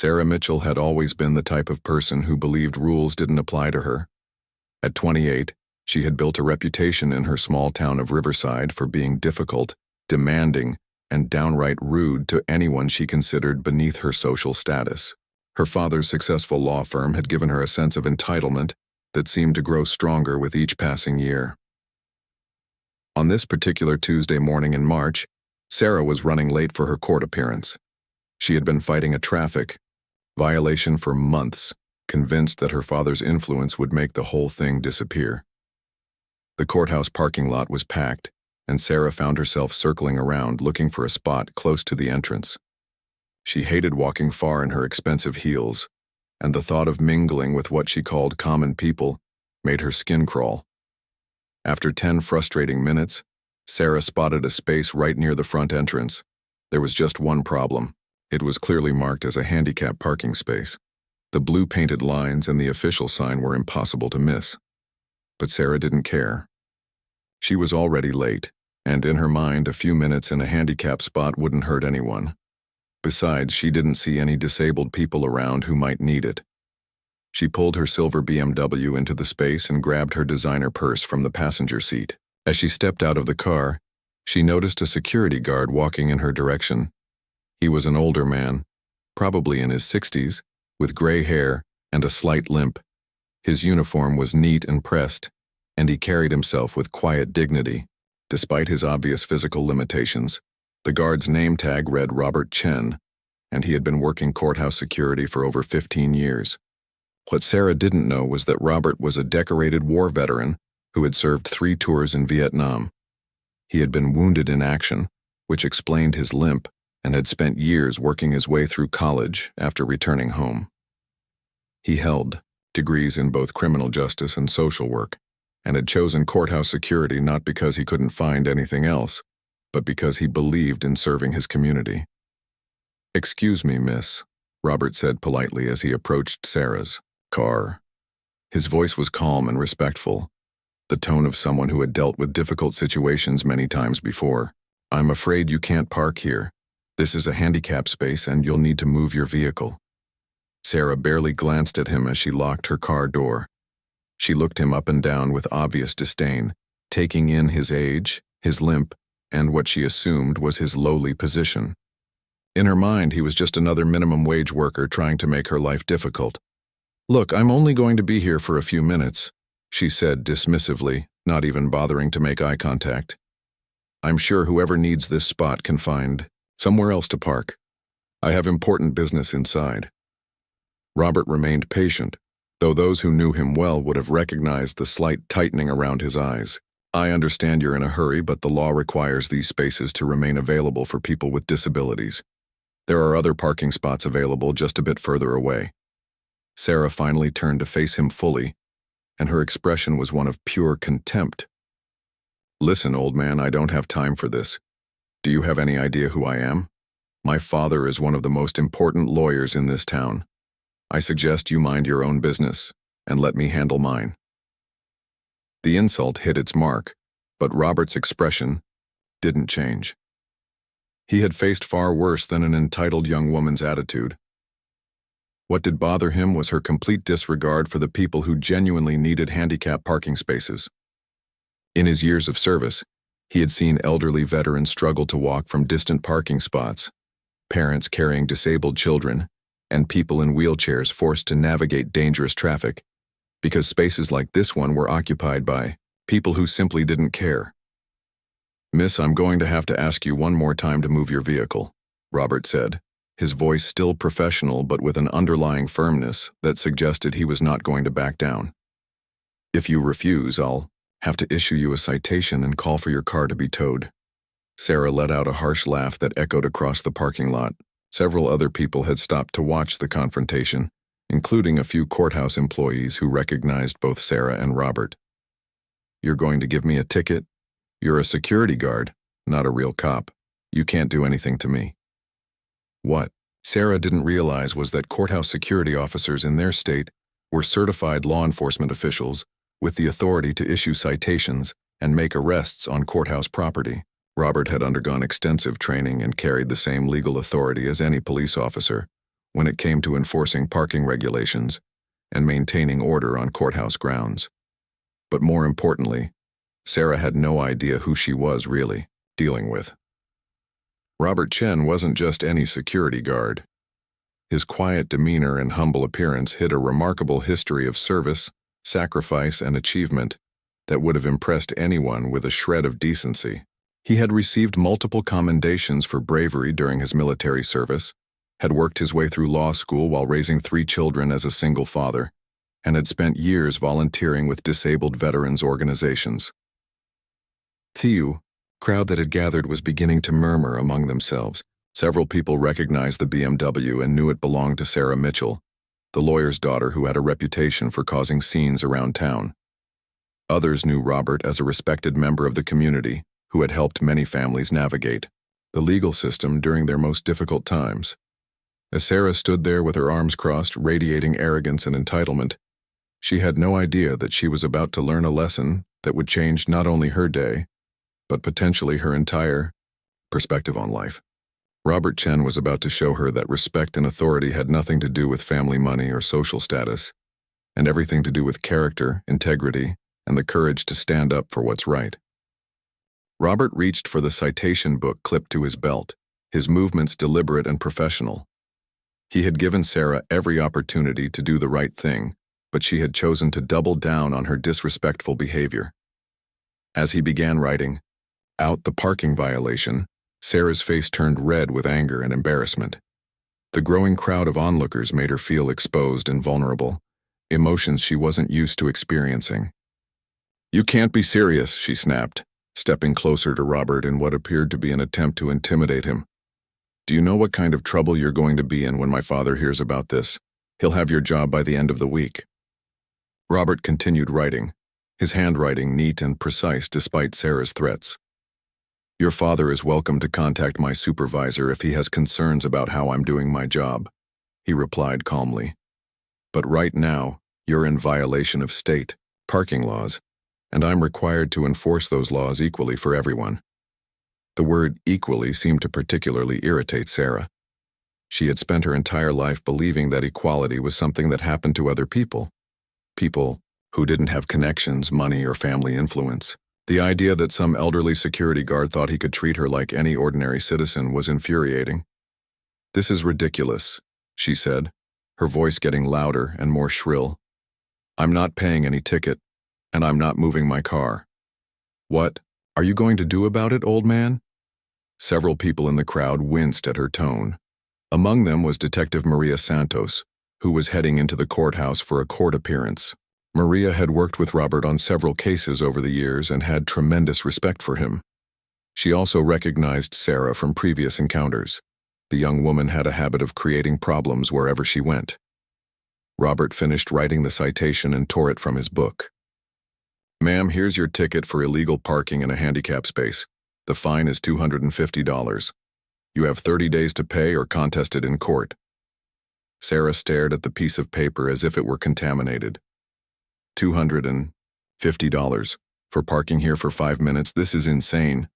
Sarah Mitchell had always been the type of person who believed rules didn't apply to her. At 28, she had built a reputation in her small town of Riverside for being difficult, demanding, and downright rude to anyone she considered beneath her social status. Her father's successful law firm had given her a sense of entitlement that seemed to grow stronger with each passing year. On this particular Tuesday morning in March, Sarah was running late for her court appearance. She had been fighting a traffic violation for months, convinced that her father's influence would make the whole thing disappear. The courthouse parking lot was packed, and Sarah found herself circling around looking for a spot close to the entrance. She hated walking far in her expensive heels, and the thought of mingling with what she called common people made her skin crawl. After 10 frustrating minutes, Sarah spotted a space right near the front entrance. There was just one problem. It was clearly marked as a handicap parking space. The blue painted lines and the official sign were impossible to miss. But Sarah didn't care. She was already late, and in her mind, a few minutes in a handicap spot wouldn't hurt anyone. Besides, she didn't see any disabled people around who might need it. She pulled her silver BMW into the space and grabbed her designer purse from the passenger seat. As she stepped out of the car, she noticed a security guard walking in her direction. He was an older man, probably in his 60s, with gray hair and a slight limp. His uniform was neat and pressed, and he carried himself with quiet dignity. Despite his obvious physical limitations, the guard's name tag read Robert Chen, and he had been working courthouse security for over 15 years. What Sarah didn't know was that Robert was a decorated war veteran who had served 3 tours in Vietnam. He had been wounded in action, which explained his limp, and had spent years working his way through college after returning home. He held degrees in both criminal justice and social work, and had chosen courthouse security not because he couldn't find anything else, but because he believed in serving his community. "Excuse me, miss," Robert said politely as he approached Sarah's car. His voice was calm and respectful, the tone of someone who had dealt with difficult situations many times before. "I'm afraid you can't park here. This is a handicap space and you'll need to move your vehicle." Sarah barely glanced at him as she locked her car door. She looked him up and down with obvious disdain, taking in his age, his limp, and what she assumed was his lowly position. In her mind, he was just another minimum wage worker trying to make her life difficult. "Look, I'm only going to be here for a few minutes," she said dismissively, not even bothering to make eye contact. "I'm sure whoever needs this spot can find somewhere else to park. I have important business inside." Robert remained patient, though those who knew him well would have recognized the slight tightening around his eyes. "I understand you're in a hurry, but the law requires these spaces to remain available for people with disabilities. There are other parking spots available just a bit further away." Sarah finally turned to face him fully, and her expression was one of pure contempt. "Listen, old man, I don't have time for this. Do you have any idea who I am? My father is one of the most important lawyers in this town. I suggest you mind your own business and let me handle mine." The insult hit its mark, but Robert's expression didn't change. He had faced far worse than an entitled young woman's attitude. What did bother him was her complete disregard for the people who genuinely needed handicap parking spaces. In his years of service, he had seen elderly veterans struggle to walk from distant parking spots, parents carrying disabled children, and people in wheelchairs forced to navigate dangerous traffic, because spaces like this one were occupied by people who simply didn't care. "Miss, I'm going to have to ask you one more time to move your vehicle," Robert said, his voice still professional but with an underlying firmness that suggested he was not going to back down. "If you refuse, I'll have to issue you a citation and call for your car to be towed." Sarah let out a harsh laugh that echoed across the parking lot. Several other people had stopped to watch the confrontation, including a few courthouse employees who recognized both Sarah and Robert. "You're going to give me a ticket? You're a security guard, not a real cop. You can't do anything to me." What Sarah didn't realize was that courthouse security officers in their state were certified law enforcement officials with the authority to issue citations and make arrests on courthouse property. Robert had undergone extensive training and carried the same legal authority as any police officer, when it came to enforcing parking regulations and maintaining order on courthouse grounds. But more importantly, Sarah had no idea who she was really dealing with. Robert Chen wasn't just any security guard. His quiet demeanor and humble appearance hid a remarkable history of service, sacrifice, and achievement that would have impressed anyone with a shred of decency. He had received multiple commendations for bravery during his military service, had worked his way through law school while raising 3 children as a single father, and had spent years volunteering with disabled veterans organizations. The crowd that had gathered was beginning to murmur among themselves. Several people recognized the BMW and knew it belonged to Sarah Mitchell, the lawyer's daughter who had a reputation for causing scenes around town. Others knew Robert as a respected member of the community who had helped many families navigate the legal system during their most difficult times. As Sarah stood there with her arms crossed, radiating arrogance and entitlement, she had no idea that she was about to learn a lesson that would change not only her day, but potentially her entire perspective on life. Robert Chen was about to show her that respect and authority had nothing to do with family money or social status, and everything to do with character, integrity, and the courage to stand up for what's right. Robert reached for the citation book clipped to his belt, his movements deliberate and professional. He had given Sarah every opportunity to do the right thing, but she had chosen to double down on her disrespectful behavior. As he began writing out the parking violation, Sarah's face turned red with anger and embarrassment. The growing crowd of onlookers made her feel exposed and vulnerable, emotions she wasn't used to experiencing. "You can't be serious," she snapped, stepping closer to Robert in what appeared to be an attempt to intimidate him. "Do you know what kind of trouble you're going to be in when my father hears about this? He'll have your job by the end of the week." Robert continued writing, his handwriting neat and precise despite Sarah's threats. "Your father is welcome to contact my supervisor if he has concerns about how I'm doing my job," he replied calmly. "But right now, you're in violation of state parking laws, and I'm required to enforce those laws equally for everyone." The word equally seemed to particularly irritate Sarah. She had spent her entire life believing that equality was something that happened to other people who didn't have connections, money, or family influence. The idea that some elderly security guard thought he could treat her like any ordinary citizen was infuriating. "This is ridiculous," she said, her voice getting louder and more shrill. "I'm not paying any ticket, and I'm not moving my car." "What are you going to do about it, old man?" Several people in the crowd winced at her tone. Among them was Detective Maria Santos, who was heading into the courthouse for a court appearance. Maria had worked with Robert on several cases over the years and had tremendous respect for him. She also recognized Sarah from previous encounters. The young woman had a habit of creating problems wherever she went. Robert finished writing the citation and tore it from his book. "Ma'am, here's your ticket for illegal parking in a handicap space. The fine is $250. You have 30 days to pay or contest it in court." Sarah stared at the piece of paper as if it were contaminated. $250 for parking here for 5 minutes? This is insane.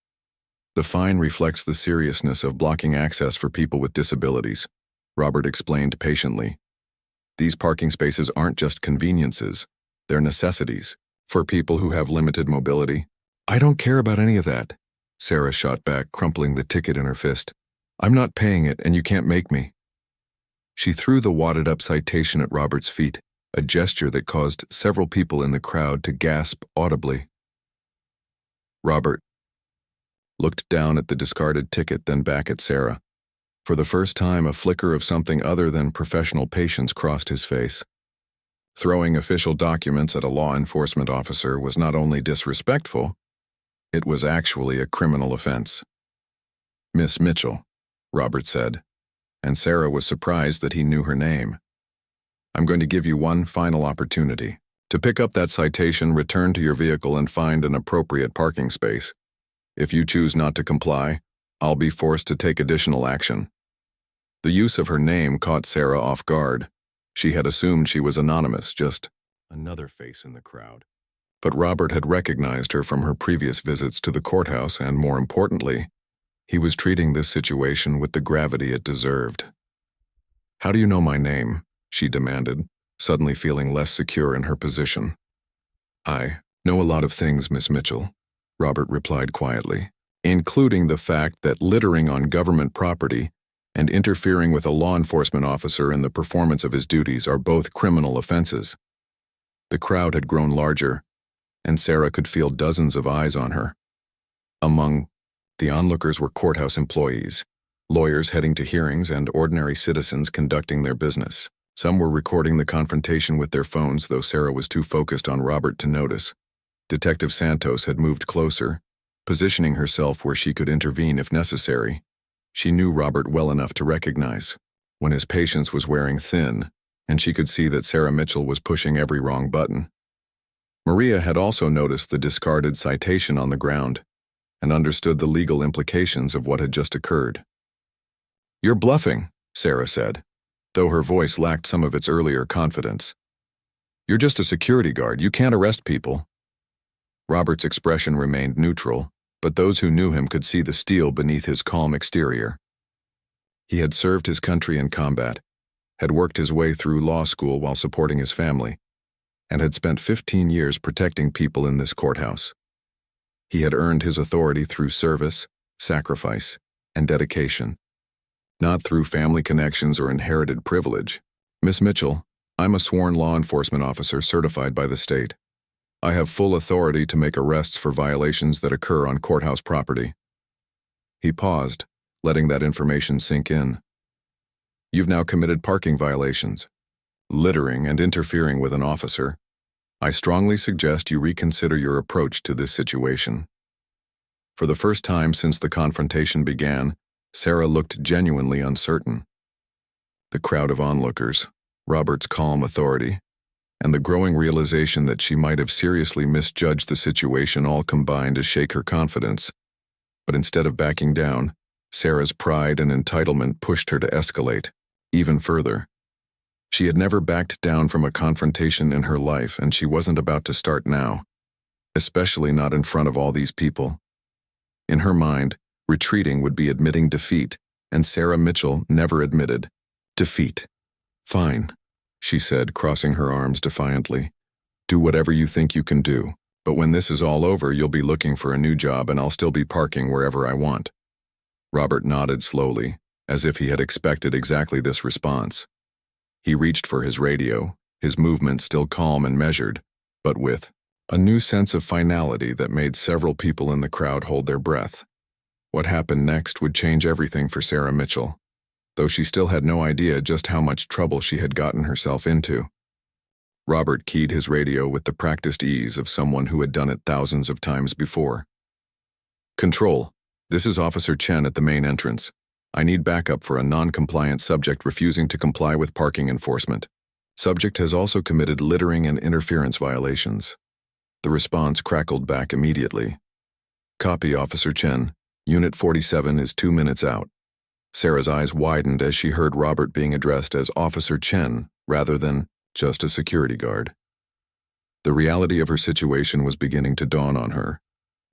"The fine reflects the seriousness of blocking access for people with disabilities," Robert explained patiently. "These parking spaces aren't just conveniences, they're necessities for people who have limited mobility." "I don't care about any of that," Sarah shot back, crumpling the ticket in her fist. "I'm not paying it, and you can't make me." She threw the wadded-up citation at Robert's feet, a gesture that caused several people in the crowd to gasp audibly. Robert looked down at the discarded ticket, then back at Sarah. For the first time, a flicker of something other than professional patience crossed his face. Throwing official documents at a law enforcement officer was not only disrespectful, it was actually a criminal offense. "Miss Mitchell," Robert said, and Sarah was surprised that he knew her name. "I'm going to give you one final opportunity. To pick up that citation, return to your vehicle and find an appropriate parking space. If you choose not to comply, I'll be forced to take additional action." The use of her name caught Sarah off guard. She had assumed she was anonymous, just another face in the crowd. But Robert had recognized her from her previous visits to the courthouse, and more importantly, he was treating this situation with the gravity it deserved. How do you know my name? She demanded, suddenly feeling less secure in her position. I know a lot of things, Miss Mitchell, Robert replied quietly, including the fact that littering on government property and interfering with a law enforcement officer in the performance of his duties are both criminal offenses. The crowd had grown larger, and Sarah could feel dozens of eyes on her. Among the onlookers were courthouse employees, lawyers heading to hearings, and ordinary citizens conducting their business. Some were recording the confrontation with their phones, though Sarah was too focused on Robert to notice. Detective Santos had moved closer, positioning herself where she could intervene if necessary. She knew Robert well enough to recognize when his patience was wearing thin, and she could see that Sarah Mitchell was pushing every wrong button. Maria had also noticed the discarded citation on the ground and understood the legal implications of what had just occurred. "You're bluffing," Sarah said, though her voice lacked some of its earlier confidence. "You're just a security guard. You can't arrest people." Robert's expression remained neutral, but those who knew him could see the steel beneath his calm exterior. He had served his country in combat, had worked his way through law school while supporting his family, and had spent 15 years protecting people in this courthouse. He had earned his authority through service, sacrifice, and dedication, not through family connections or inherited privilege. "Miss Mitchell, I'm a sworn law enforcement officer certified by the state. I have full authority to make arrests for violations that occur on courthouse property." He paused, letting that information sink in. "You've now committed parking violations, littering, and interfering with an officer. I strongly suggest you reconsider your approach to this situation." For the first time since the confrontation began, Sarah looked genuinely uncertain. The crowd of onlookers, Robert's calm authority, and the growing realization that she might have seriously misjudged the situation all combined to shake her confidence. But instead of backing down, Sarah's pride and entitlement pushed her to escalate, even further. She had never backed down from a confrontation in her life, and she wasn't about to start now, especially not in front of all these people. In her mind, retreating would be admitting defeat, and Sarah Mitchell never admitted defeat. "Fine," she said, crossing her arms defiantly. "Do whatever you think you can do, but when this is all over, you'll be looking for a new job and I'll still be parking wherever I want." Robert nodded slowly, as if he had expected exactly this response. He reached for his radio, his movement still calm and measured, but with a new sense of finality that made several people in the crowd hold their breath. What happened next would change everything for Sarah Mitchell, though she still had no idea just how much trouble she had gotten herself into. Robert keyed his radio with the practiced ease of someone who had done it thousands of times before. "Control, this is Officer Chen at the main entrance. I need backup for a non-compliant subject refusing to comply with parking enforcement. Subject has also committed littering and interference violations." The response crackled back immediately. "Copy, Officer Chen. Unit 47 is 2 minutes out." Sarah's eyes widened as she heard Robert being addressed as Officer Chen rather than just a security guard. The reality of her situation was beginning to dawn on her,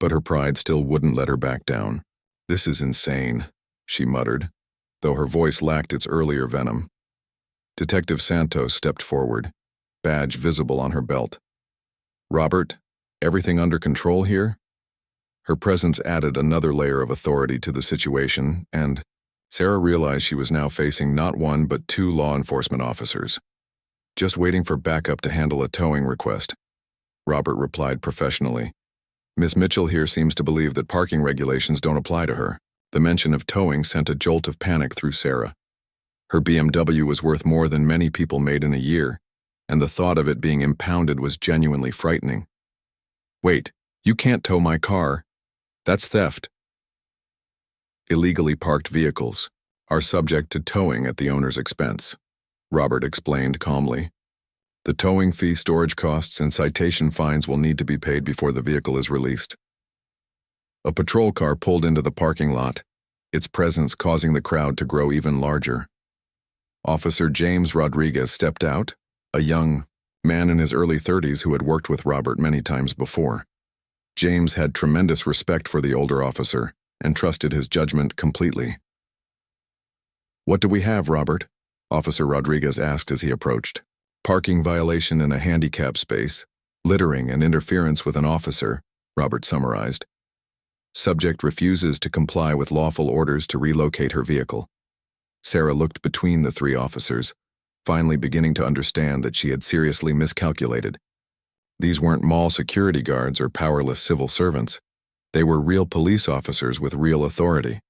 but her pride still wouldn't let her back down. "This is insane," she muttered, though her voice lacked its earlier venom. Detective Santos stepped forward, badge visible on her belt. "Robert, everything under control here?" Her presence added another layer of authority to the situation, and Sarah realized she was now facing not one but 2 law enforcement officers. "Just waiting for backup to handle a towing request," Robert replied professionally. "Miss Mitchell here seems to believe that parking regulations don't apply to her." The mention of towing sent a jolt of panic through Sarah. Her BMW was worth more than many people made in a year, and the thought of it being impounded was genuinely frightening. "Wait, you can't tow my car. That's theft." "Illegally parked vehicles are subject to towing at the owner's expense," Robert explained calmly. "The towing fee, storage costs, and citation fines will need to be paid before the vehicle is released." A patrol car pulled into the parking lot, its presence causing the crowd to grow even larger. Officer James Rodriguez stepped out, a young man in his early 30s who had worked with Robert many times before. James had tremendous respect for the older officer and trusted his judgment completely. "What do we have, Robert?" Officer Rodriguez asked as he approached. Parking violation in a handicap space, littering and interference with an officer, Robert summarized. Subject refuses to comply with lawful orders to relocate her vehicle. Sarah looked between the three officers, finally beginning to understand that she had seriously miscalculated. These weren't mall security guards or powerless civil servants. They were real police officers with real authority.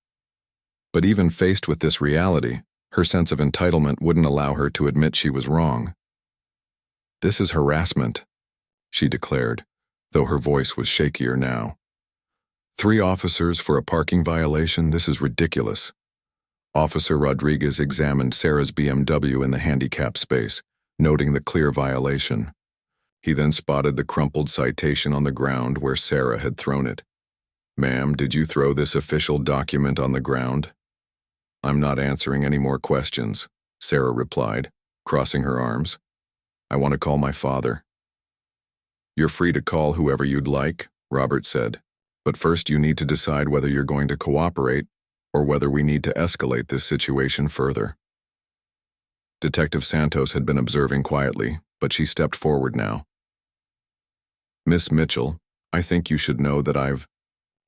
But even faced with this reality, her sense of entitlement wouldn't allow her to admit she was wrong. "This is harassment," she declared, though her voice was shakier now. "3 officers for a parking violation? This is ridiculous." Officer Rodriguez examined Sarah's BMW in the handicap space, noting the clear violation. He then spotted the crumpled citation on the ground where Sarah had thrown it. "Ma'am, did you throw this official document on the ground?" "I'm not answering any more questions," Sarah replied, crossing her arms. "I want to call my father." "You're free to call whoever you'd like," Robert said. "But first you need to decide whether you're going to cooperate or whether we need to escalate this situation further." Detective Santos had been observing quietly, but she stepped forward now. "Miss Mitchell, I think you should know that I've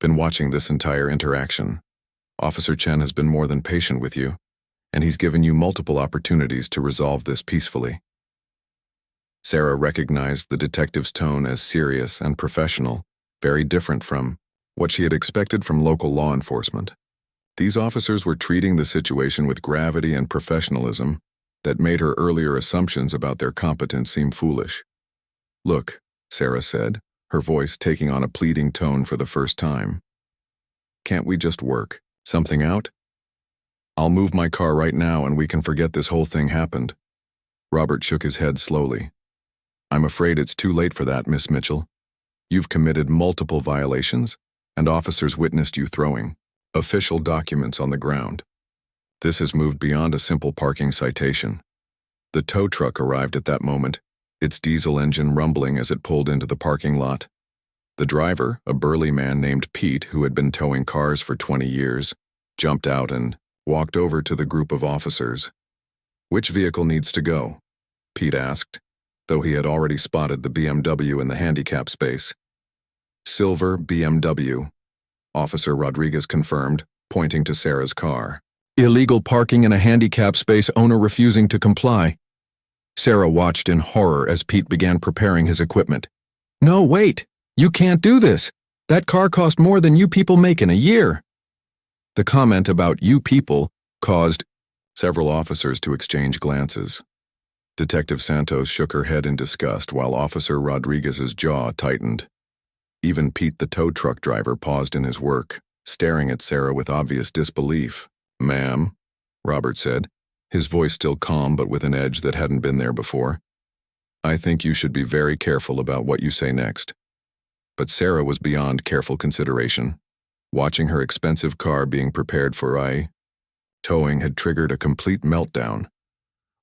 been watching this entire interaction. Officer Chen has been more than patient with you, and he's given you multiple opportunities to resolve this peacefully." Sarah recognized the detective's tone as serious and professional, very different from what she had expected from local law enforcement. These officers were treating the situation with gravity and professionalism that made her earlier assumptions about their competence seem foolish. "Look," Sarah said, her voice taking on a pleading tone for the first time. "Can't we just work something out? I'll move my car right now and we can forget this whole thing happened." Robert shook his head slowly. "I'm afraid it's too late for that, Miss Mitchell. You've committed multiple violations, and officers witnessed you throwing official documents on the ground. This has moved beyond a simple parking citation." The tow truck arrived at that moment, its diesel engine rumbling as it pulled into the parking lot. The driver, a burly man named Pete who had been towing cars for 20 years, jumped out and walked over to the group of officers. "Which vehicle needs to go?" Pete asked, though he had already spotted the BMW in the handicap space. "Silver BMW," Officer Rodriguez confirmed, pointing to Sarah's car. "Illegal parking in a handicap space, owner refusing to comply." Sarah watched in horror as Pete began preparing his equipment. "No, wait! You can't do this! That car cost more than you people make in a year!" The comment about "you people" caused several officers to exchange glances. Detective Santos shook her head in disgust while Officer Rodriguez's jaw tightened. Even Pete, the tow truck driver, paused in his work, staring at Sarah with obvious disbelief. "Ma'am," Robert said, his voice still calm but with an edge that hadn't been there before. "I think you should be very careful about what you say next." But Sarah was beyond careful consideration. Watching her expensive car being prepared for towing had triggered a complete meltdown.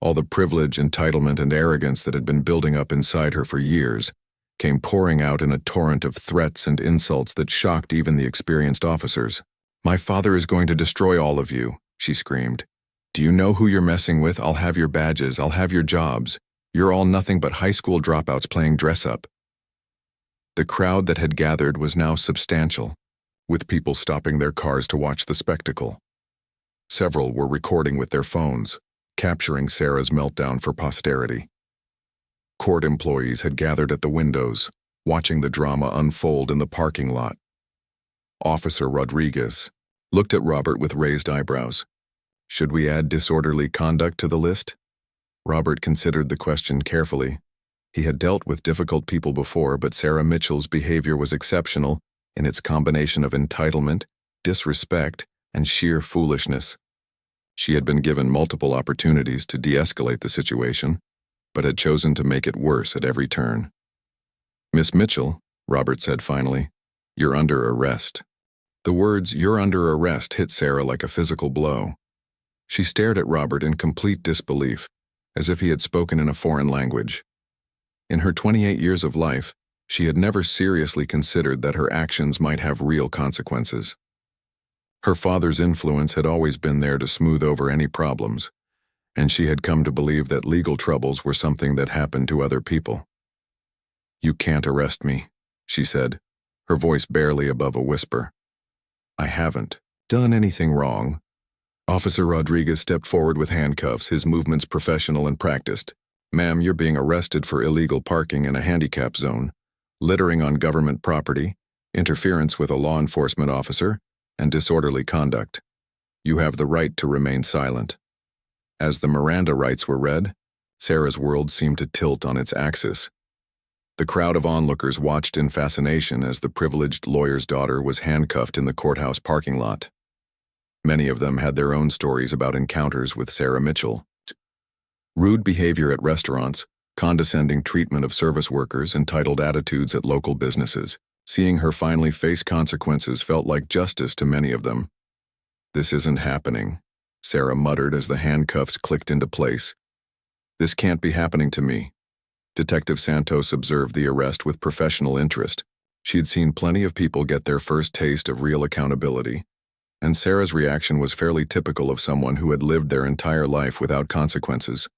All the privilege, entitlement, and arrogance that had been building up inside her for years came pouring out in a torrent of threats and insults that shocked even the experienced officers. "My father is going to destroy all of you," she screamed. "Do you know who you're messing with? I'll have your badges, I'll have your jobs. You're all nothing but high school dropouts playing dress-up." The crowd that had gathered was now substantial, with people stopping their cars to watch the spectacle. Several were recording with their phones, capturing Sarah's meltdown for posterity. Court employees had gathered at the windows, watching the drama unfold in the parking lot. Officer Rodriguez looked at Robert with raised eyebrows. "Should we add disorderly conduct to the list?" Robert considered the question carefully. He had dealt with difficult people before, but Sarah Mitchell's behavior was exceptional in its combination of entitlement, disrespect, and sheer foolishness. She had been given multiple opportunities to de-escalate the situation, but had chosen to make it worse at every turn. "Miss Mitchell," Robert said finally, "you're under arrest." The words, "you're under arrest," hit Sarah like a physical blow. She stared at Robert in complete disbelief, as if he had spoken in a foreign language. In her 28 years of life, she had never seriously considered that her actions might have real consequences. Her father's influence had always been there to smooth over any problems, and she had come to believe that legal troubles were something that happened to other people. "You can't arrest me," she said, her voice barely above a whisper. "I haven't done anything wrong." Officer Rodriguez stepped forward with handcuffs, his movements professional and practiced. "Ma'am, you're being arrested for illegal parking in a handicap zone, littering on government property, interference with a law enforcement officer, and disorderly conduct. You have the right to remain silent." As the Miranda rights were read, Sarah's world seemed to tilt on its axis. The crowd of onlookers watched in fascination as the privileged lawyer's daughter was handcuffed in the courthouse parking lot. Many of them had their own stories about encounters with Sarah Mitchell. Rude behavior at restaurants, condescending treatment of service workers, entitled attitudes at local businesses. Seeing her finally face consequences felt like justice to many of them. "This isn't happening," Sarah muttered as the handcuffs clicked into place. "This can't be happening to me." Detective Santos observed the arrest with professional interest. She had seen plenty of people get their first taste of real accountability, and Sarah's reaction was fairly typical of someone who had lived their entire life without consequences.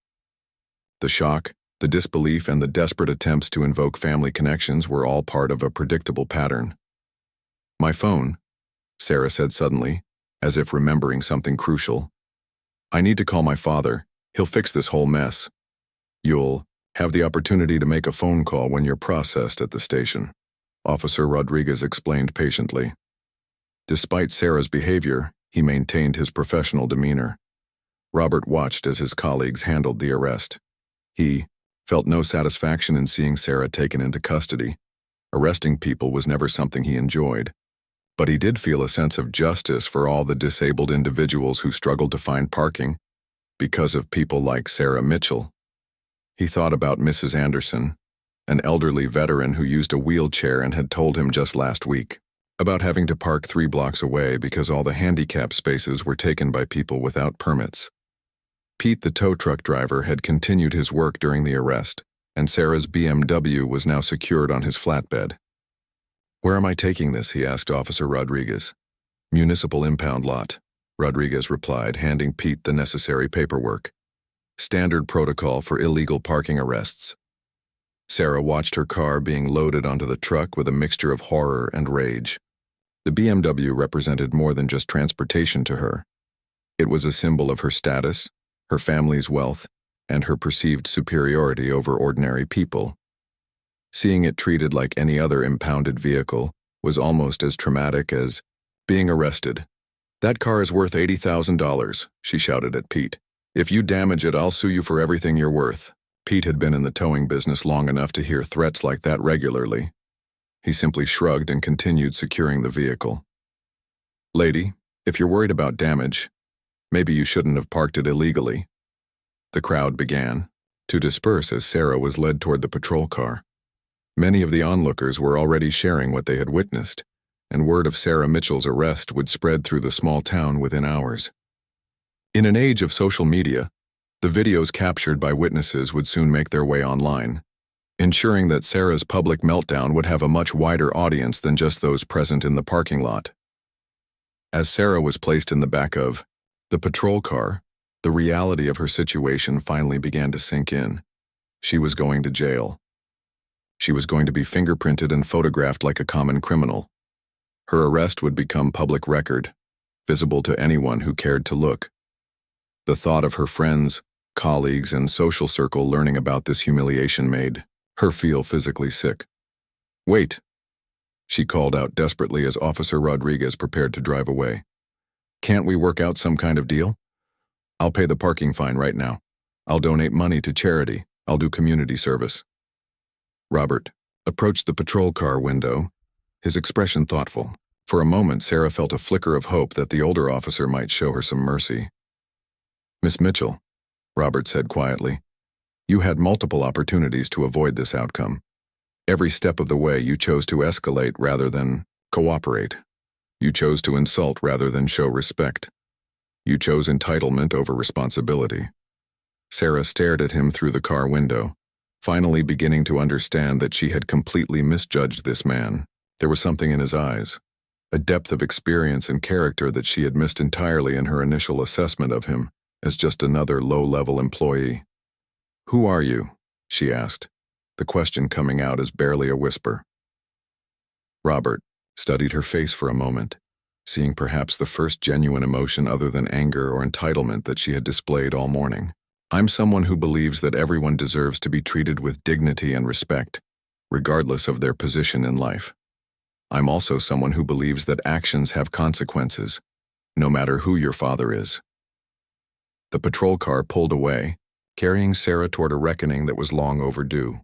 The shock, the disbelief, and the desperate attempts to invoke family connections were all part of a predictable pattern. "My phone," Sarah said suddenly, as if remembering something crucial. "I need to call my father. He'll fix this whole mess." "You'll have the opportunity to make a phone call when you're processed at the station," Officer Rodriguez explained patiently. Despite Sarah's behavior, he maintained his professional demeanor. Robert watched as his colleagues handled the arrest. He felt no satisfaction in seeing Sarah taken into custody. Arresting people was never something he enjoyed. But he did feel a sense of justice for all the disabled individuals who struggled to find parking because of people like Sarah Mitchell. He thought about Mrs. Anderson, an elderly veteran who used a wheelchair and had told him just last week about having to park 3 blocks away because all the handicap spaces were taken by people without permits. Pete, the tow truck driver, had continued his work during the arrest, and Sarah's BMW was now secured on his flatbed. "Where am I taking this?" he asked Officer Rodriguez. "Municipal impound lot," Rodriguez replied, handing Pete the necessary paperwork. "Standard protocol for illegal parking arrests." Sarah watched her car being loaded onto the truck with a mixture of horror and rage. The BMW represented more than just transportation to her. It was a symbol of her status, her family's wealth, and her perceived superiority over ordinary people. Seeing it treated like any other impounded vehicle was almost as traumatic as being arrested. "That car is worth $80,000, she shouted at Pete. "If you damage it, I'll sue you for everything you're worth." Pete had been in the towing business long enough to hear threats like that regularly. He simply shrugged and continued securing the vehicle. "Lady, if you're worried about damage, maybe you shouldn't have parked it illegally." The crowd began to disperse as Sarah was led toward the patrol car. Many of the onlookers were already sharing what they had witnessed, and word of Sarah Mitchell's arrest would spread through the small town within hours. In an age of social media, the videos captured by witnesses would soon make their way online, ensuring that Sarah's public meltdown would have a much wider audience than just those present in the parking lot. As Sarah was placed in the back of the patrol car, the reality of her situation finally began to sink in. She was going to jail. She was going to be fingerprinted and photographed like a common criminal. Her arrest would become public record, visible to anyone who cared to look. The thought of her friends, colleagues, and social circle learning about this humiliation made her feel physically sick. "Wait," she called out desperately as Officer Rodriguez prepared to drive away. "Can't we work out some kind of deal? I'll pay the parking fine right now. I'll donate money to charity. I'll do community service." Robert approached the patrol car window, his expression thoughtful. For a moment, Sarah felt a flicker of hope that the older officer might show her some mercy. "Miss Mitchell," Robert said quietly, "you had multiple opportunities to avoid this outcome. Every step of the way you chose to escalate rather than cooperate. You chose to insult rather than show respect. You chose entitlement over responsibility." Sarah stared at him through the car window, finally beginning to understand that she had completely misjudged this man. There was something in his eyes, a depth of experience and character that she had missed entirely in her initial assessment of him, as just another low-level employee. "Who are you?" she asked, the question coming out as barely a whisper. Robert studied her face for a moment, seeing perhaps the first genuine emotion other than anger or entitlement that she had displayed all morning. "I'm someone who believes that everyone deserves to be treated with dignity and respect, regardless of their position in life. I'm also someone who believes that actions have consequences, no matter who your father is." The patrol car pulled away, carrying Sarah toward a reckoning that was long overdue.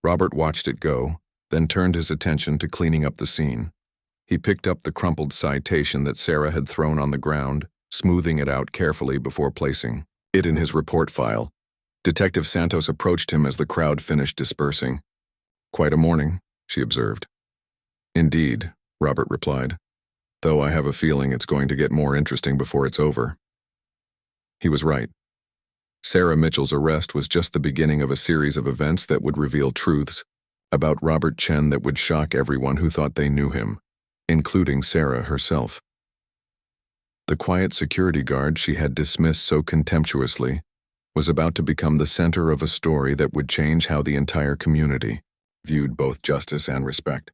Robert watched it go, then turned his attention to cleaning up the scene. He picked up the crumpled citation that Sarah had thrown on the ground, smoothing it out carefully before placing it in his report file. Detective Santos approached him as the crowd finished dispersing. "Quite a morning," she observed. "Indeed," Robert replied, "though I have a feeling it's going to get more interesting before it's over." He was right. Sarah Mitchell's arrest was just the beginning of a series of events that would reveal truths about Robert Chen that would shock everyone who thought they knew him, including Sarah herself. The quiet security guard she had dismissed so contemptuously was about to become the center of a story that would change how the entire community viewed both justice and respect.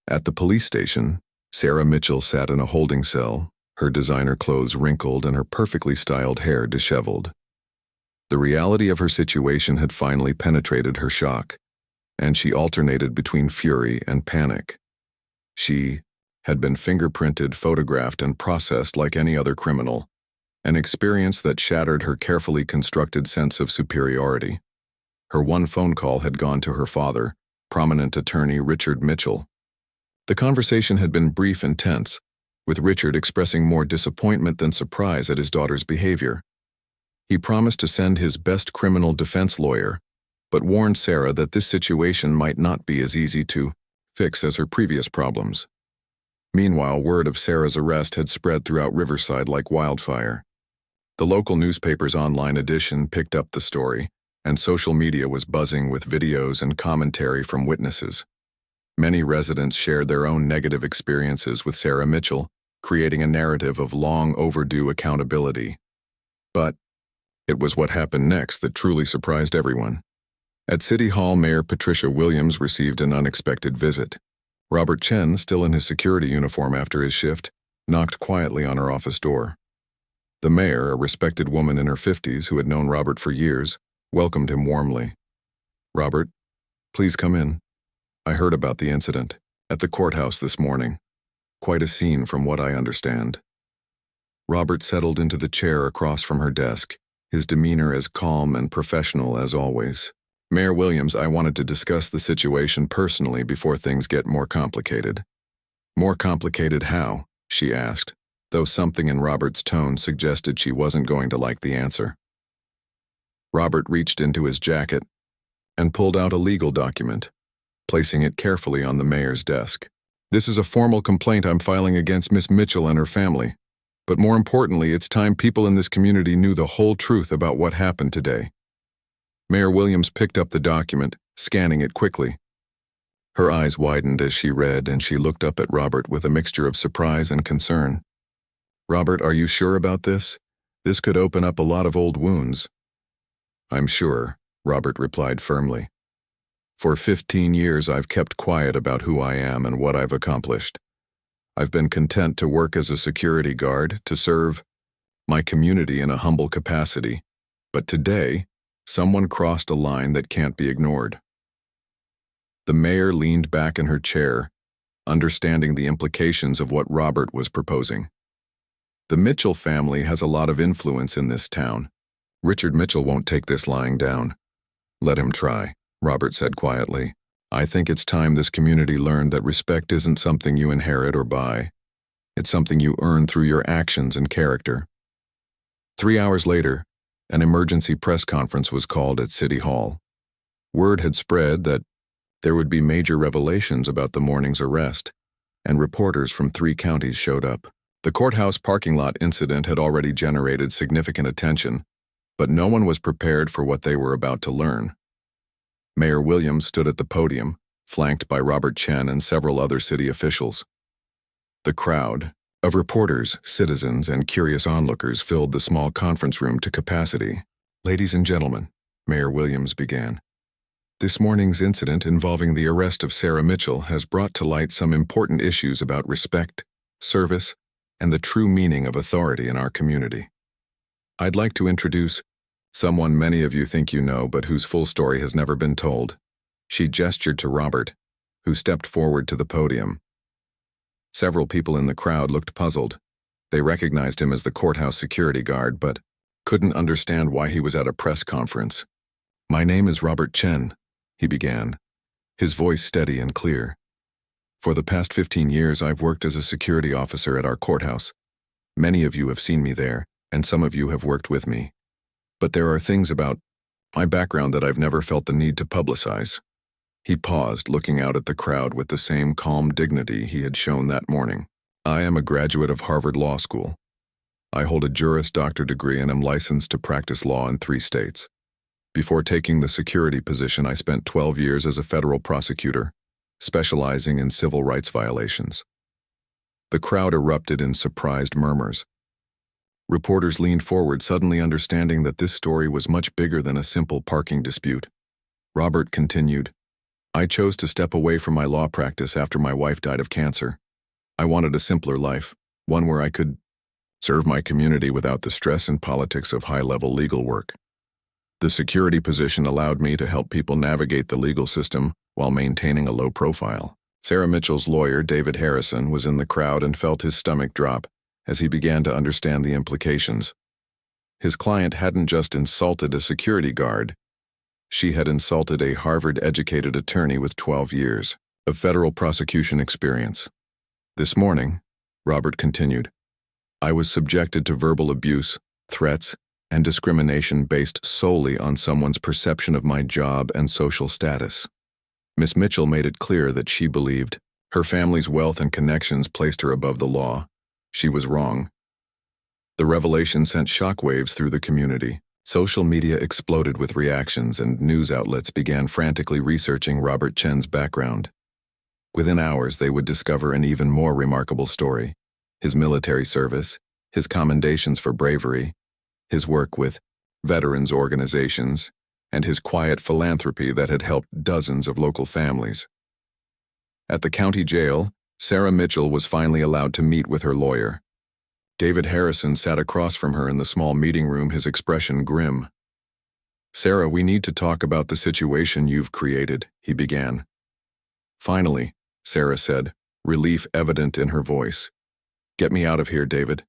At the police station, Sarah Mitchell sat in a holding cell, her designer clothes wrinkled and her perfectly styled hair disheveled. The reality of her situation had finally penetrated her shock, and she alternated between fury and panic. She had been fingerprinted, photographed, and processed like any other criminal, an experience that shattered her carefully constructed sense of superiority. Her one phone call had gone to her father, prominent attorney Richard Mitchell. The conversation had been brief and tense, with Richard expressing more disappointment than surprise at his daughter's behavior. He promised to send his best criminal defense lawyer, but warned Sarah that this situation might not be as easy to fix as her previous problems. Meanwhile, word of Sarah's arrest had spread throughout Riverside like wildfire. The local newspaper's online edition picked up the story, and social media was buzzing with videos and commentary from witnesses. Many residents shared their own negative experiences with Sarah Mitchell, creating a narrative of long overdue accountability. But it was what happened next that truly surprised everyone. At City Hall, Mayor Patricia Williams received an unexpected visit. Robert Chen, still in his security uniform after his shift, knocked quietly on her office door. The mayor, a respected woman in her 50s who had known Robert for years, welcomed him warmly. "Robert, please come in. I heard about the incident at the courthouse this morning. Quite a scene from what I understand." Robert settled into the chair across from her desk, his demeanor as calm and professional as always. "Mayor Williams, I wanted to discuss the situation personally before things get more complicated." "More complicated how?" she asked, though something in Robert's tone suggested she wasn't going to like the answer. Robert reached into his jacket and pulled out a legal document, placing it carefully on the mayor's desk. "This is a formal complaint I'm filing against Miss Mitchell and her family. But more importantly, it's time people in this community knew the whole truth about what happened today." Mayor Williams picked up the document, scanning it quickly. Her eyes widened as she read, and she looked up at Robert with a mixture of surprise and concern. "Robert, are you sure about this? This could open up a lot of old wounds." "I'm sure," Robert replied firmly. "For 15 years I've kept quiet about who I am and what I've accomplished. I've been content to work as a security guard, to serve my community in a humble capacity. But today, someone crossed a line that can't be ignored." The mayor leaned back in her chair, understanding the implications of what Robert was proposing. "The Mitchell family has a lot of influence in this town. Richard Mitchell won't take this lying down." "Let him try," Robert said quietly. "I think it's time this community learned that respect isn't something you inherit or buy. It's something you earn through your actions and character." 3 hours later, an emergency press conference was called at City Hall. Word had spread that there would be major revelations about the morning's arrest, and reporters from 3 counties showed up. The courthouse parking lot incident had already generated significant attention, but no one was prepared for what they were about to learn. Mayor Williams stood at the podium, flanked by Robert Chen and several other city officials. The crowd, of reporters, citizens, and curious onlookers filled the small conference room to capacity. "Ladies and gentlemen," Mayor Williams began, "this morning's incident involving the arrest of Sarah Mitchell has brought to light some important issues about respect, service, and the true meaning of authority in our community. I'd like to introduce someone many of you think you know but whose full story has never been told." She gestured to Robert, who stepped forward to the podium. Several people in the crowd looked puzzled. They recognized him as the courthouse security guard, but couldn't understand why he was at a press conference. "My name is Robert Chen," he began, his voice steady and clear. "For the past 15 years, I've worked as a security officer at our courthouse. Many of you have seen me there, and some of you have worked with me. But there are things about my background that I've never felt the need to publicize." He paused, looking out at the crowd with the same calm dignity he had shown that morning. "I am a graduate of Harvard Law School. I hold a Juris Doctor degree and am licensed to practice law in 3 states. Before taking the security position, I spent 12 years as a federal prosecutor, specializing in civil rights violations." The crowd erupted in surprised murmurs. Reporters leaned forward, suddenly understanding that this story was much bigger than a simple parking dispute. Robert continued, "I chose to step away from my law practice after my wife died of cancer. I wanted a simpler life, one where I could serve my community without the stress and politics of high-level legal work. The security position allowed me to help people navigate the legal system while maintaining a low profile." Sarah Mitchell's lawyer, David Harrison, was in the crowd and felt his stomach drop as he began to understand the implications. His client hadn't just insulted a security guard. She had insulted a Harvard-educated attorney with 12 years of federal prosecution experience. "This morning," Robert continued, "I was subjected to verbal abuse, threats, and discrimination based solely on someone's perception of my job and social status. Miss Mitchell made it clear that she believed her family's wealth and connections placed her above the law. She was wrong." The revelation sent shockwaves through the community. Social media exploded with reactions, and news outlets began frantically researching Robert Chen's background. Within hours, they would discover an even more remarkable story: his military service, his commendations for bravery, his work with veterans organizations, and his quiet philanthropy that had helped dozens of local families. At the county jail, Sarah Mitchell was finally allowed to meet with her lawyer. David Harrison sat across from her in the small meeting room, his expression grim. "Sarah, we need to talk about the situation you've created," he began. "Finally," Sarah said, relief evident in her voice. "Get me out of here, David.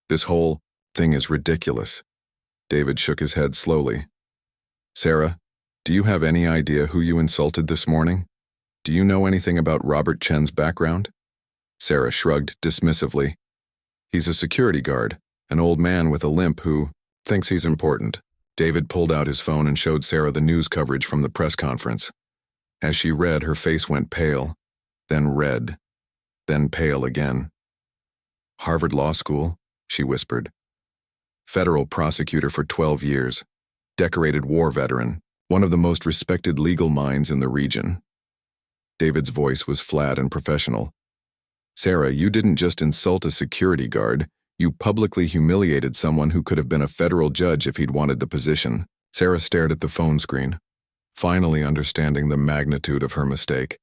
This whole thing is ridiculous." David shook his head slowly. "Sarah, do you have any idea who you insulted this morning? Do you know anything about Robert Chen's background?" Sarah shrugged dismissively. "He's a security guard, an old man with a limp who thinks he's important." David pulled out his phone and showed Sarah the news coverage from the press conference. As she read, her face went pale, then red, then pale again. "Harvard Law School," she whispered. "Federal prosecutor for 12 years, decorated war veteran, one of the most respected legal minds in the region." David's voice was flat and professional. "Sarah, you didn't just insult a security guard, you publicly humiliated someone who could have been a federal judge if he'd wanted the position." Sarah stared at the phone screen, finally understanding the magnitude of her mistake.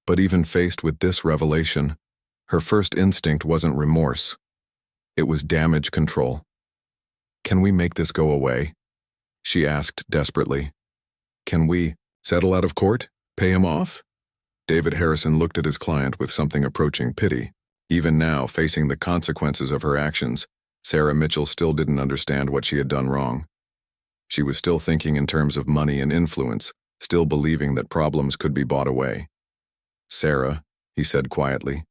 But even faced with this revelation, her first instinct wasn't remorse. It was damage control. "Can we make this go away?" she asked desperately. "Can we settle out of court? Pay him off?" David Harrison looked at his client with something approaching pity. Even now, facing the consequences of her actions, Sarah Mitchell still didn't understand what she had done wrong. She was still thinking in terms of money and influence, still believing that problems could be bought away. "Sarah," he said quietly,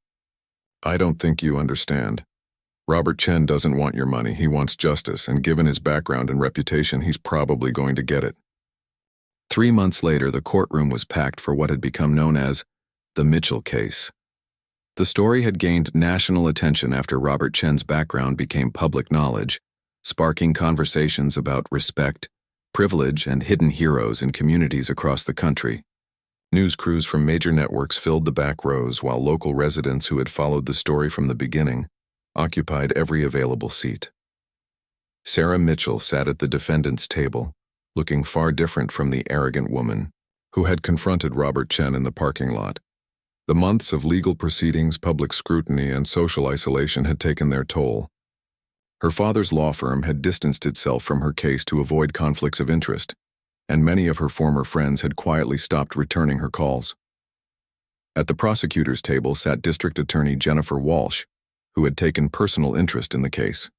"I don't think you understand. Robert Chen doesn't want your money, he wants justice, and given his background and reputation, he's probably going to get it." 3 months later, the courtroom was packed for what had become known as the Mitchell case. The story had gained national attention after Robert Chen's background became public knowledge, sparking conversations about respect, privilege, and hidden heroes in communities across the country. News crews from major networks filled the back rows, while local residents who had followed the story from the beginning occupied every available seat. Sarah Mitchell sat at the defendant's table, looking far different from the arrogant woman who had confronted Robert Chen in the parking lot. The months of legal proceedings, public scrutiny, and social isolation had taken their toll. Her father's law firm had distanced itself from her case to avoid conflicts of interest, and many of her former friends had quietly stopped returning her calls. At the prosecutor's table sat District Attorney Jennifer Walsh, who had taken personal interest in the case.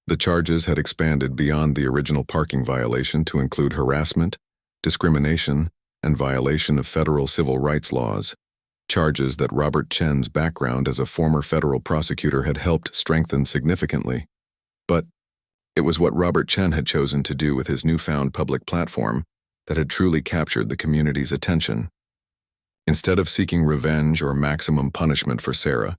The charges had expanded beyond the original parking violation to include harassment, discrimination, and violation of federal civil rights laws, charges that Robert Chen's background as a former federal prosecutor had helped strengthen significantly. But it was what Robert Chen had chosen to do with his newfound public platform that had truly captured the community's attention. Instead of seeking revenge or maximum punishment for Sarah,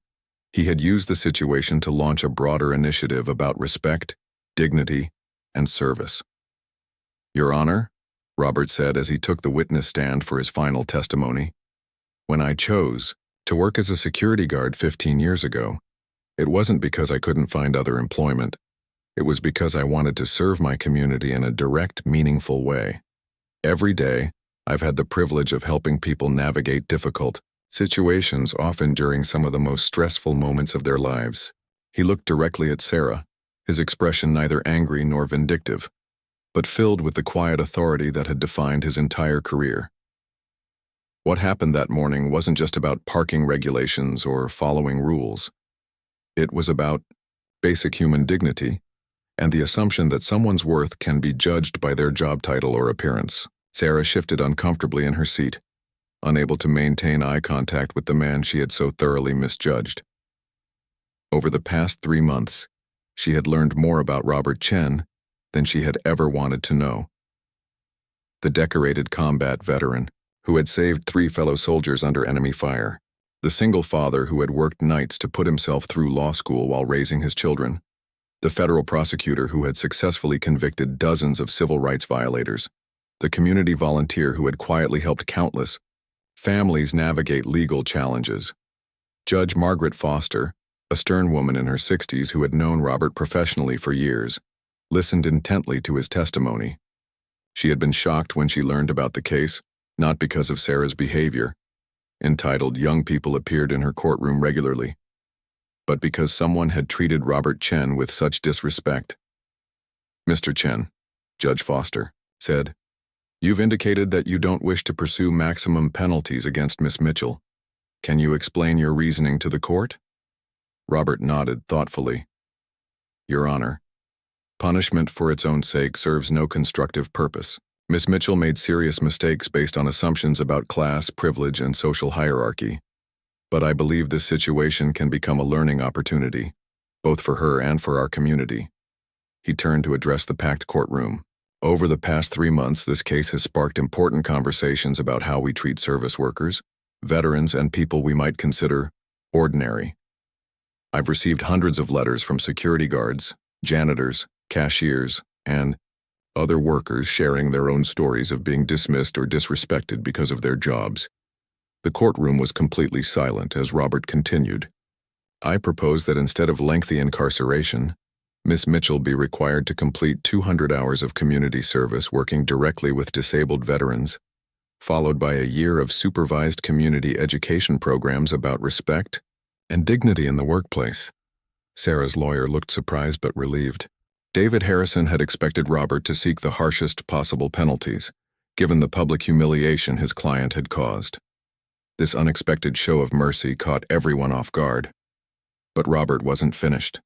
he had used the situation to launch a broader initiative about respect, dignity, and service. "Your Honor," Robert said as he took the witness stand for his final testimony, "when I chose to work as a security guard 15 years ago, it wasn't because I couldn't find other employment. It was because I wanted to serve my community in a direct, meaningful way. Every day, I've had the privilege of helping people navigate difficult situations, often during some of the most stressful moments of their lives." He looked directly at Sarah, his expression neither angry nor vindictive, but filled with the quiet authority that had defined his entire career. What happened that morning wasn't just about parking regulations or following rules. It was about basic human dignity and the assumption that someone's worth can be judged by their job title or appearance. Sarah shifted uncomfortably in her seat, unable to maintain eye contact with the man she had so thoroughly misjudged. Over the past 3 months, she had learned more about Robert Chen than she had ever wanted to know. The decorated combat veteran who had saved 3 fellow soldiers under enemy fire, the single father who had worked nights to put himself through law school while raising his children, the federal prosecutor who had successfully convicted dozens of civil rights violators, the community volunteer who had quietly helped countless families navigate legal challenges. Judge Margaret Foster, a stern woman in her 60s who had known Robert professionally for years, listened intently to his testimony. She had been shocked when she learned about the case, not because of Sarah's behavior. Entitled young people appeared in her courtroom regularly, but because someone had treated Robert Chen with such disrespect. "Mr. Chen," Judge Foster said, "you've indicated that you don't wish to pursue maximum penalties against Miss Mitchell. Can you explain your reasoning to the court?" Robert nodded thoughtfully. "Your Honor, punishment for its own sake serves no constructive purpose. Miss Mitchell made serious mistakes based on assumptions about class, privilege, and social hierarchy. But I believe this situation can become a learning opportunity, both for her and for our community." He turned to address the packed courtroom. "Over the past 3 months, this case has sparked important conversations about how we treat service workers, veterans, and people we might consider ordinary. I've received hundreds of letters from security guards, janitors, cashiers, and other workers sharing their own stories of being dismissed or disrespected because of their jobs." The courtroom was completely silent as Robert continued. "I propose that instead of lengthy incarceration, Miss Mitchell be required to complete 200 hours of community service working directly with disabled veterans, followed by a year of supervised community education programs about respect and dignity in the workplace." Sarah's lawyer looked surprised but relieved. David Harrison had expected Robert to seek the harshest possible penalties, given the public humiliation his client had caused. This unexpected show of mercy caught everyone off guard. But Robert wasn't finished.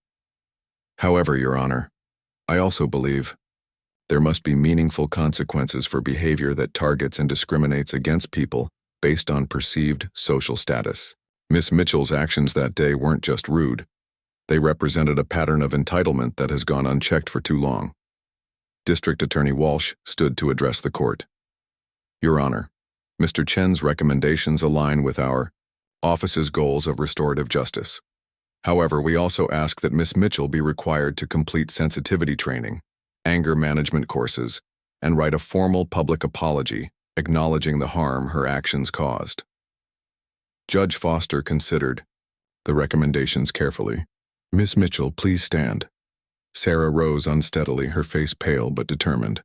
"However, Your Honor, I also believe there must be meaningful consequences for behavior that targets and discriminates against people based on perceived social status." Miss Mitchell's actions that day weren't just rude. They represented a pattern of entitlement that has gone unchecked for too long. District Attorney Walsh stood to address the court. "Your Honor, Mr. Chen's recommendations align with our office's goals of restorative justice. However, we also ask that Miss Mitchell be required to complete sensitivity training, anger management courses, and write a formal public apology acknowledging the harm her actions caused." Judge Foster considered the recommendations carefully. Miss Mitchell, please stand. Sarah rose unsteadily, her face pale but determined.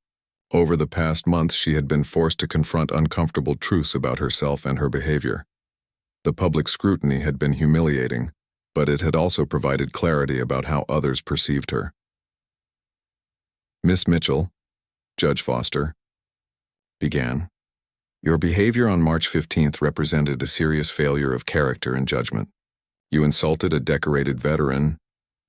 Over the past months, she had been forced to confront uncomfortable truths about herself and her behavior. The public scrutiny had been humiliating, but it had also provided clarity about how others perceived her. Miss Mitchell, Judge Foster began, your behavior on March 15th represented a serious failure of character and judgment. You insulted a decorated veteran,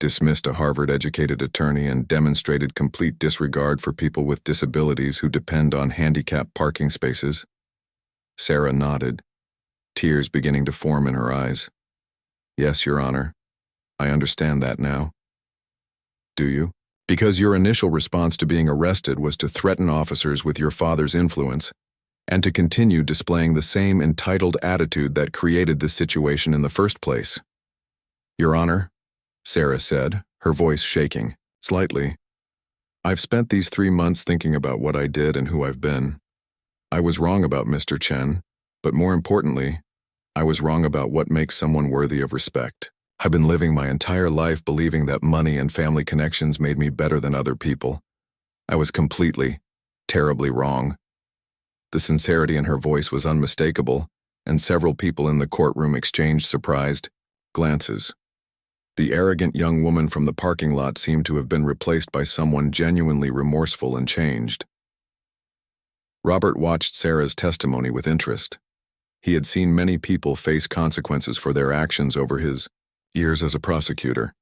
dismissed a Harvard-educated attorney, and demonstrated complete disregard for people with disabilities who depend on handicapped parking spaces. Sarah nodded, tears beginning to form in her eyes. Yes, Your Honor. I understand that now. Do you? Because your initial response to being arrested was to threaten officers with your father's influence and to continue displaying the same entitled attitude that created this situation in the first place. Your Honor, Sarah said, her voice shaking slightly. I've spent these 3 months thinking about what I did and who I've been. I was wrong about Mr. Chen, but more importantly, I was wrong about what makes someone worthy of respect. I've been living my entire life believing that money and family connections made me better than other people. I was completely, terribly wrong. The sincerity in her voice was unmistakable, and several people in the courtroom exchanged surprised glances. The arrogant young woman from the parking lot seemed to have been replaced by someone genuinely remorseful and changed. Robert watched Sarah's testimony with interest. He had seen many people face consequences for their actions over his years as a prosecutor,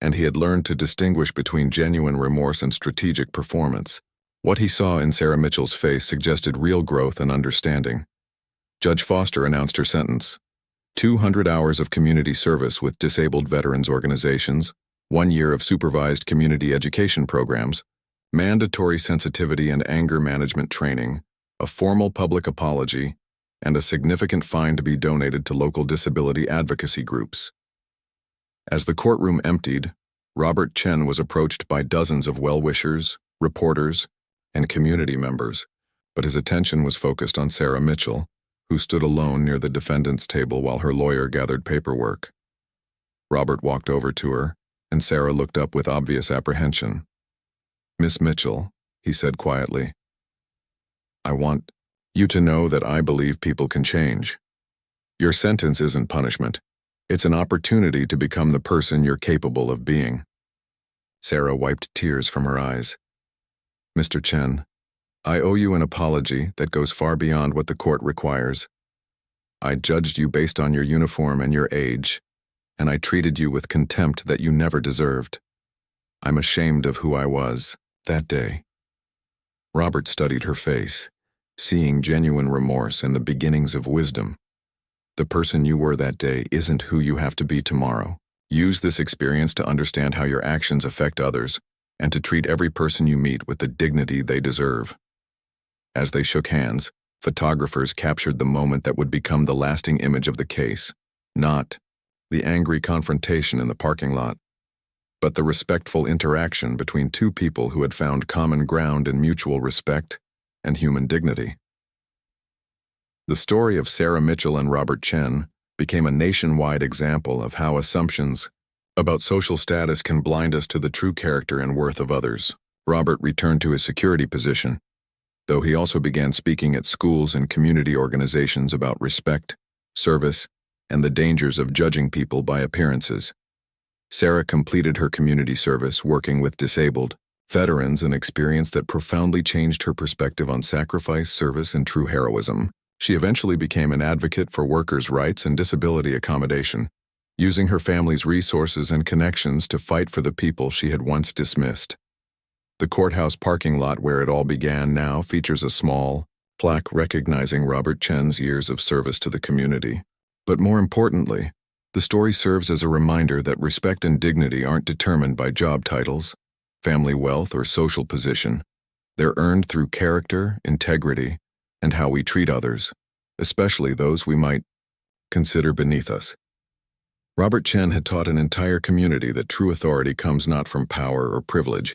and he had learned to distinguish between genuine remorse and strategic performance. What he saw in Sarah Mitchell's face suggested real growth and understanding. Judge Foster announced her sentence: 200 hours of community service with disabled veterans organizations, 1 year of supervised community education programs, mandatory sensitivity and anger management training, a formal public apology, and a significant fine to be donated to local disability advocacy groups. As the courtroom emptied, Robert Chen was approached by dozens of well-wishers, reporters, and community members, but his attention was focused on Sarah Mitchell, who stood alone near the defendant's table while her lawyer gathered paperwork. Robert walked over to her, and Sarah looked up with obvious apprehension. Miss Mitchell, he said quietly, I want you to know that I believe people can change. Your sentence isn't punishment. It's an opportunity to become the person you're capable of being. Sarah wiped tears from her eyes. Mr. Chen, I owe you an apology that goes far beyond what the court requires. I judged you based on your uniform and your age, and I treated you with contempt that you never deserved. I'm ashamed of who I was that day. Robert studied her face, seeing genuine remorse and the beginnings of wisdom. The person you were that day isn't who you have to be tomorrow. Use this experience to understand how your actions affect others and to treat every person you meet with the dignity they deserve. As they shook hands, photographers captured the moment that would become the lasting image of the case, not the angry confrontation in the parking lot, but the respectful interaction between two people who had found common ground in mutual respect and human dignity. The story of Sarah Mitchell and Robert Chen became a nationwide example of how assumptions about social status can blind us to the true character and worth of others. Robert returned to his security position, though he also began speaking at schools and community organizations about respect, service, and the dangers of judging people by appearances. Sarah completed her community service working with disabled veterans, an experience that profoundly changed her perspective on sacrifice, service, and true heroism. She eventually became an advocate for workers' rights and disability accommodation, using her family's resources and connections to fight for the people she had once dismissed. The courthouse parking lot where it all began now features a small plaque recognizing Robert Chen's years of service to the community. But more importantly, the story serves as a reminder that respect and dignity aren't determined by job titles, family wealth, or social position. They're earned through character, integrity, and how we treat others, especially those we might consider beneath us. Robert Chen had taught an entire community that true authority comes not from power or privilege,